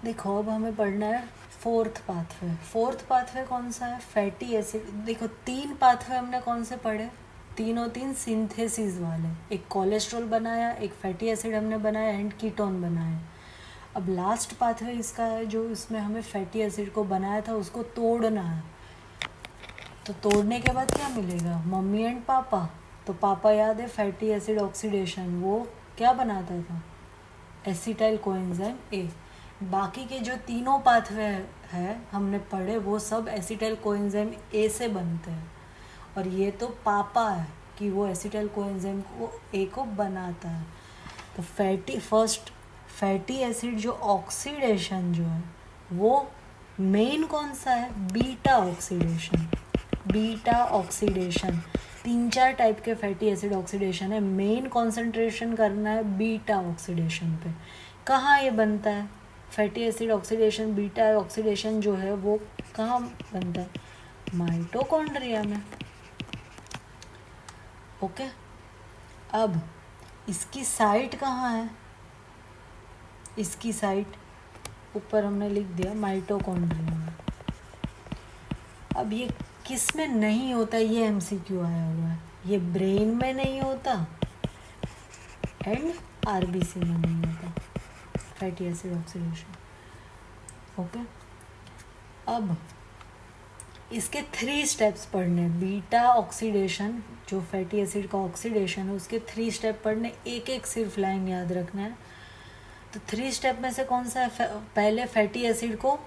देखो अब हमें पढ़ना है फोर्थ पाथवे। फोर्थ पाथवे कौन सा है? Fatty acid. देखो 3 पाथवे हमने कौन से पढ़े? तीनों 3 सिंथेसिस वाले। एक कोलेस्ट्रॉल बनाया, एक फैटी एसिड हमने बनाया एंड कीटोन बनाया। अब लास्ट पाथवे इसका है जो इसमें हमें फैटी एसिड को बनाया था उसको तोड़ना है। तो तोड़ने के बाद क्या मिलेगा? मम्मी एंड पापा। तो पापा याद है फैटी एसिड ऑक्सीडेशन वो क्या बनाता था? Acetyl coenzyme A. बाकी के जो तीनों पाथवे है हमने पढ़े वो सब एसिटाइल कोएंजाइम ए से बनते हैं। और ये तो पापा है कि वो एसिटाइल कोएंजाइम को ए को बनाता है। तो फैटी एसिड जो ऑक्सीडेशन जो है वो मेन कौन सा है? Beta oxidation. Beta oxidation 3-4 type के फैटी एसिड ऑक्सीडेशन है। मेन कॉन्सेंट्रेशन करना है बीटा ऑक्सीडेशन पे। कहाँ ये बनता है fatty acid oxidation? Beta oxidation जो है वो कहाँ बनता है? माइटोकॉन्ड्रिया में। ओके, अब इसकी साइट कहाँ है? इसकी साइट ऊपर हमने लिख दिया माइटोकॉन्ड्रिया में। अब ये किस में नहीं होता? ये एमसीक्यू आया हुआ है। ये ब्रेन में नहीं होता एंड आरबीसी में नहीं होता फैटी एसिड ऑक्सीडेशन। ओके, अब इसके 3 स्टेप्स पढ़ने। बीटा ऑक्सीडेशन जो फैटी एसिड का ऑक्सीडेशन है उसके 3 स्टेप पढ़ने। एक एक सिर्फ लाइन याद रखना है। तो 3 स्टेप में से कौन सा है? पहले फैटी एसिड को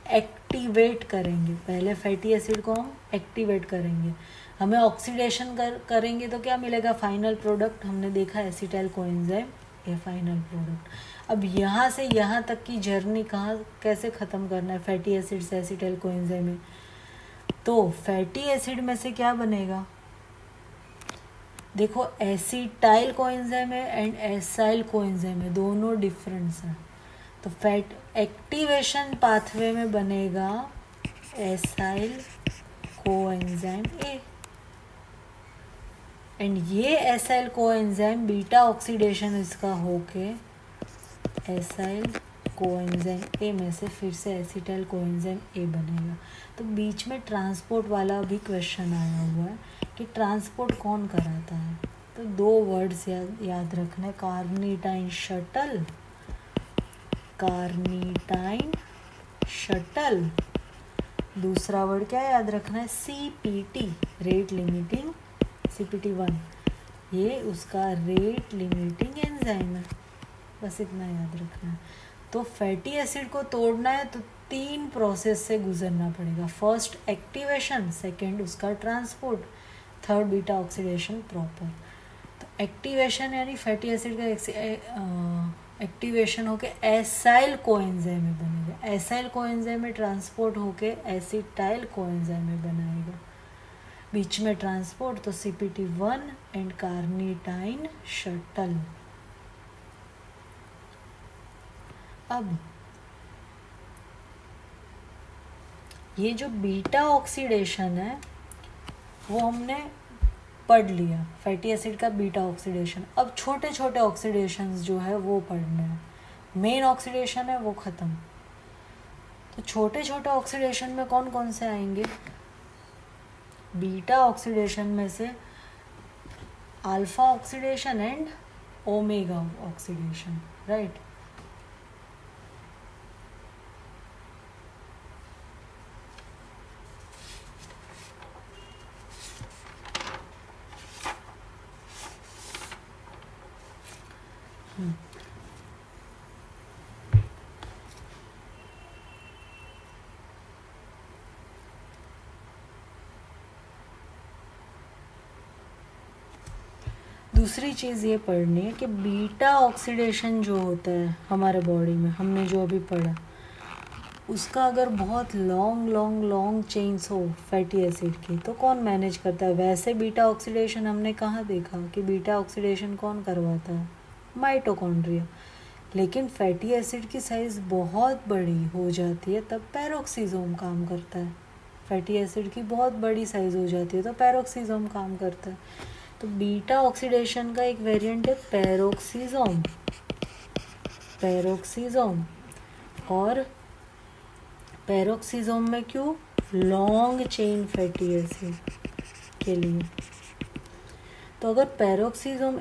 एक्टिवेट करेंगे। पहले फैटी एसिड को हम एक्टिवेट करेंगे। हमें ऑक्सीडेशन करेंगे तो क्या मिलेगा? फाइनल प्रोडक्ट हमने देखा एसिटाइल कोएंजाइम ये फाइनल प्रोडक्ट। अब यहाँ से यहाँ तक की जर्नी कहाँ कैसे ख़त्म करना है? फैटी एसिड से एसिटाइल कोएंजाइम में। तो फैटी एसिड में से क्या बनेगा? देखो एसिटाइल कोएंजाइम है एंड एसाइल कोएंजाइम है, दोनों डिफरेंस है। तो फैट एक्टिवेशन पाथवे में बनेगा एसाइल कोएंजाइम ए एंड ये एसाइल कोएंजाइम बीटा ऑक्सीडेशन इसका होके एसाइल कोएंजाइम ए में से फिर से एसिटाइल कोएंजाइम ए बनेगा। तो बीच में ट्रांसपोर्ट वाला भी क्वेश्चन आया हुआ है कि ट्रांसपोर्ट कौन कराता है? तो 2 वर्ड्स याद रखना है, कार्निटाइन शटल। Carnitine shuttle. दूसरा वर्ड क्या याद रखना है? सीपीटी, रेट लिमिटिंग, सीपीटी 1 ये उसका रेट लिमिटिंग एंजाइम है। बस इतना याद रखना है। तो फैटी एसिड को तोड़ना है तो 3 प्रोसेस से गुजरना पड़ेगा। फर्स्ट एक्टिवेशन, सेकंड उसका transport, third beta oxidation proper. तो एक्टिवेशन यानी फैटी एसिड का एक्टिवेशन होके एसाइल कोएंजाइम में बनेगा। एसाइल कोएंजाइम में ट्रांसपोर्ट होके एसिटाइल कोएंजाइम में बनाएगा। बीच में ट्रांसपोर्ट तो सीपीटी 1 एंड कार्निटाइन शटल। अब ये जो बीटा ऑक्सीडेशन है वो हमने पढ़ लिया, फैटी एसिड का बीटा ऑक्सीडेशन। अब छोटे छोटे ऑक्सीडेशंस जो है वो पढ़ने हैं। मेन ऑक्सीडेशन है वो ख़त्म। तो छोटे छोटे ऑक्सीडेशन में कौन कौन से आएंगे? बीटा ऑक्सीडेशन में से alpha oxidation and omega oxidation, right. दूसरी चीज़ ये पढ़नी है कि बीटा ऑक्सीडेशन जो होता है हमारे बॉडी में, हमने जो अभी पढ़ा, उसका अगर बहुत लॉन्ग चेन्स हो फैटी एसिड की तो कौन मैनेज करता है? वैसे बीटा ऑक्सीडेशन हमने कहाँ देखा कि बीटा ऑक्सीडेशन कौन करवाता है? माइटोकॉन्ड्रिया। लेकिन फैटी एसिड की साइज़ बहुत बड़ी हो जाती है तब पैरोक्सीसोम काम करता है। फैटी एसिड की बहुत बड़ी साइज़ हो जाती है तो पैरोक्सीसोम काम करता है। तो बीटा ऑक्सीडेशन का एक वेरिएंट है पैरोक्सीसोम। पैरोक्सीसोम और पैरोक्सिसोम में क्यों? लॉन्ग चेन फैटी एसिड के लिए। तो अगर पैरोक्सिसोम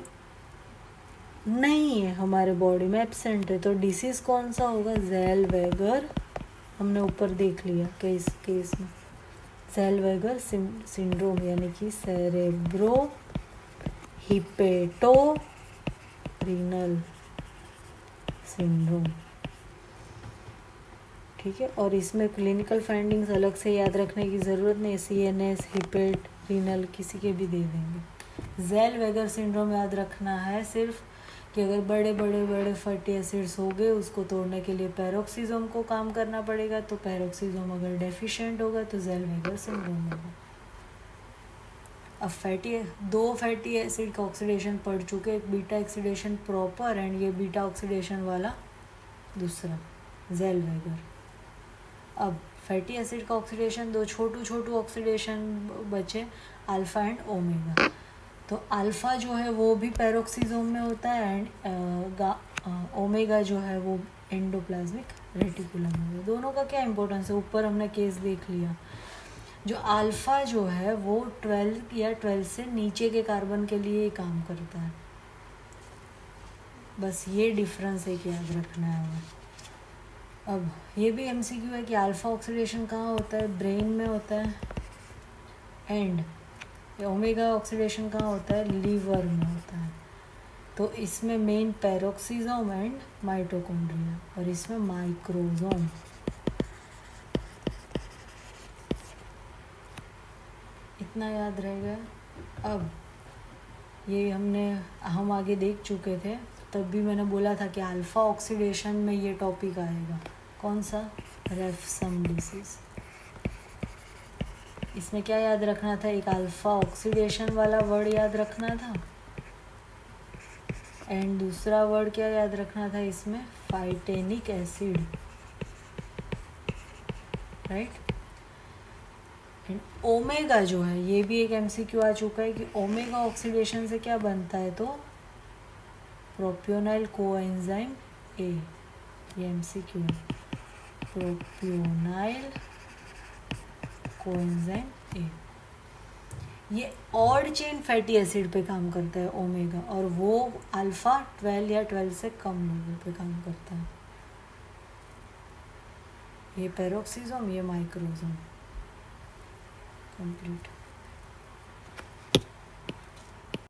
नहीं है हमारे बॉडी में, एब्सेंट है, तो डिसीज कौन सा होगा? ज़ेलवेगर। हमने ऊपर देख लिया केस में ज़ेलवेगर सिंड्रोम, यानी कि सेरेब्रो हिपेटो रीनल सिंड्रोम। ठीक है, और इसमें क्लिनिकल फाइंडिंग्स अलग से याद रखने की ज़रूरत नहीं, CNS, हिपेट, रीनल किसी के भी दे देंगे। ज़ेलवेगर सिंड्रोम याद रखना है सिर्फ कि अगर बड़े फैटी एसिड्स हो गए, उसको तोड़ने के लिए पैरोक्सिसोम को काम करना पड़ेगा। तो पैरोक्सिसोम अगर डेफिशिएंट होगा तो ज़ेलवेगर सिंड्रोम होगा। अब दो फैटी एसिड का ऑक्सीडेशन पढ़ चुके, एक बीटा ऑक्सीडेशन प्रॉपर एंड ये बीटा ऑक्सीडेशन वाला दूसरा ज़ेलवेगर। अब फैटी एसिड का ऑक्सीडेशन, दो छोटू ऑक्सीडेशन बचे, अल्फ़ा एंड ओमेगा। तो अल्फ़ा जो है वो भी पैरोक्सिसोम में होता है एंड ओमेगा जो है वो एंडोप्लाज्मिक रेटिकुलम में। दोनों का क्या इंपॉर्टेंस है, ऊपर हमने केस देख लिया। जो अल्फ़ा जो है वो 12 या 12 से नीचे के कार्बन के लिए ही काम करता है। बस ये डिफरेंस एक याद रखना है हमें। अब ये भी MCQ है कि अल्फ़ा ऑक्सीडेशन कहाँ होता है? ब्रेन में होता है। एंड ओमेगा ऑक्सीडेशन कहाँ होता है? लीवर में होता है। तो इसमें मेन पैरोक्सिसोम एंड माइटोकॉन्ड्रिया, और इसमें माइक्रोसोम। इतना याद रहेगा। अब ये हम आगे देख चुके थे, तब भी मैंने बोला था कि अल्फ़ा ऑक्सीडेशन में ये टॉपिक आएगा। कौन सा? रेफसम डिसीज। इसमें क्या याद रखना था? एक अल्फ़ा ऑक्सीडेशन वाला वर्ड याद रखना था, एंड दूसरा वर्ड क्या याद रखना था इसमें? फाइटेनिक एसिड, राइट। एंड ओमेगा जो है, ये भी एक MCQ आ चुका है कि ओमेगा ऑक्सीडेशन से क्या बनता है? तो प्रोपियोनाइल कोएंजाइम A, ये MCQ है। प्रोपियोनाइल कोएंजाइम A, ये ऑड चेन फैटी एसिड पे काम करता है ओमेगा, और वो अल्फ़ा 12 या 12 से कम लोगों पे काम करता है। ये पैरोक्सिसोम, ये माइक्रोसोम। कंप्लीट।